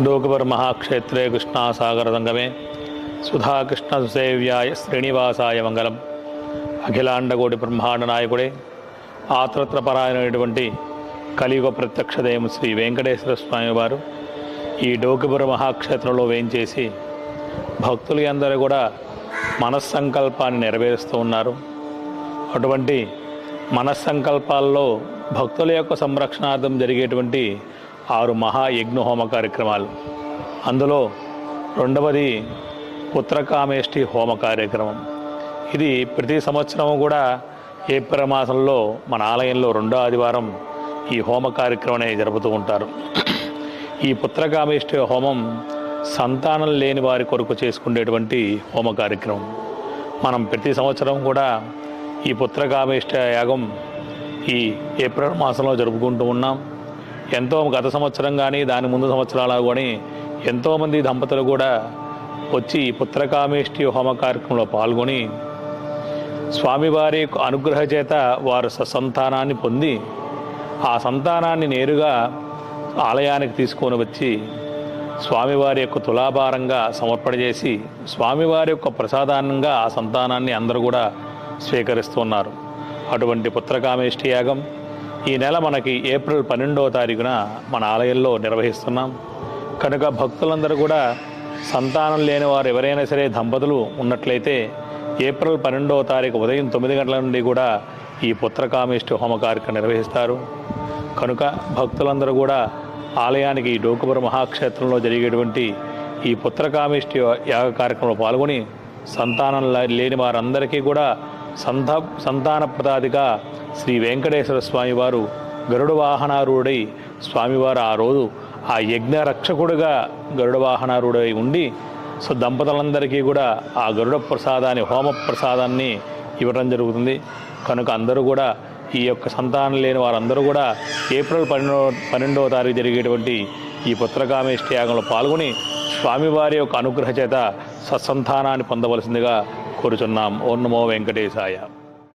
डोकबर महाक्षेत्रे कृष्णासागर संगमे सुधाकृष्ण सुसेव्याय श्रीनिवासाय मंगलम अखिलांडकोटि ब्रह्मांड नायकुडे ఆత్రత్రపరాయనటువంటి కలియుగ ప్రత్యక్ష దైవం శ్రీ వెంకటేశ్వర స్వామి వారు ఈ డోకిపుర మహాక్షేత్రంలో వేయించేసి భక్తులు అందరూ కూడా మనస్సంకల్పాన్ని నెరవేరుస్తూ ఉన్నారు. అటువంటి మనస్సంకల్పాల్లో భక్తుల యొక్క సంరక్షణార్థం జరిగేటువంటి 6 మహాయజ్ఞ హోమ కార్యక్రమాలు, అందులో రెండవది పుత్రకామేష్టి హోమ కార్యక్రమం. ఇది ప్రతి సంవత్సరము కూడా ఏప్రిల్ మాసంలో మన ఆలయంలో 2వ ఆదివారం ఈ హోమ కార్యక్రమం జరుపుతూ ఉంటారు. ఈ పుత్రకామేష్టి హోమం సంతానం లేని వారి కొరకు చేసుకునేటువంటి హోమ కార్యక్రమం. మనం ప్రతి సంవత్సరం కూడా ఈ పుత్రకామేష్టి యాగం ఈ ఏప్రిల్ మాసంలో జరుపుకుంటూ ఉన్నాం. గత సంవత్సరం కానీ దాని ముందు సంవత్సరాలు కానీ ఎంతోమంది దంపతులు కూడా వచ్చి ఈ పుత్రకామేష్టి హోమ కార్యక్రమంలో పాల్గొని స్వామివారి యొక్క అనుగ్రహ చేత వారు సంతానాన్ని పొంది ఆ సంతానాన్ని నేరుగా ఆలయానికి తీసుకొని వచ్చి స్వామివారి యొక్క తులాభారంగా సమర్పణ చేసి స్వామివారి యొక్క ప్రసాదానంగా ఆ సంతానాన్ని అందరూ కూడా స్వీకరిస్తున్నారు. అటువంటి పుత్రకామేష్టి యాగం ఈ నెల మనకి ఏప్రిల్ 12వ తారీఖున మన ఆలయంలో నిర్వహిస్తున్నాం. కనుక భక్తులందరూ కూడా సంతానం లేని వారు ఎవరైనా సరే దంపతులు ఉన్నట్లయితే ఏప్రిల్ 12వ తారీఖు ఉదయం 9 గంటల నుండి కూడా ఈ పుత్రకామేష్టి హోమ కార్యక్రమం నిర్వహిస్తారు. కనుక భక్తులందరూ కూడా ఆలయానికి ఈ డోకుపుర మహాక్షేత్రంలో జరిగేటువంటి ఈ పుత్రకామేష్టి యాగ కార్యక్రమంలో పాల్గొని సంతానం లేని వారందరికీ కూడా సంతాన ప్రదాదిగా శ్రీ వెంకటేశ్వర స్వామి వారు గరుడ వాహనారూఢై స్వామివారు ఆ రోజు ఆ యజ్ఞ రక్షకుడుగా గరుడ వాహనారూఢై ఉండి దంపతులందరికీ కూడా ఆ గరుడ ప్రసాదాన్ని హోమ ప్రసాదాన్ని ఇవ్వడం జరుగుతుంది. కనుక అందరూ కూడా ఈ యొక్క సంతానం లేని వారందరూ కూడా ఏప్రిల్ 12వ తారీఖు జరిగేటువంటి ఈ పుత్రకామేష్టి యాగంలో పాల్గొని స్వామివారి యొక్క అనుగ్రహ చేత సత్సంతానాన్ని పొందవలసిందిగా కోరుచున్నాం. ఓం నమో వెంకటేశాయ.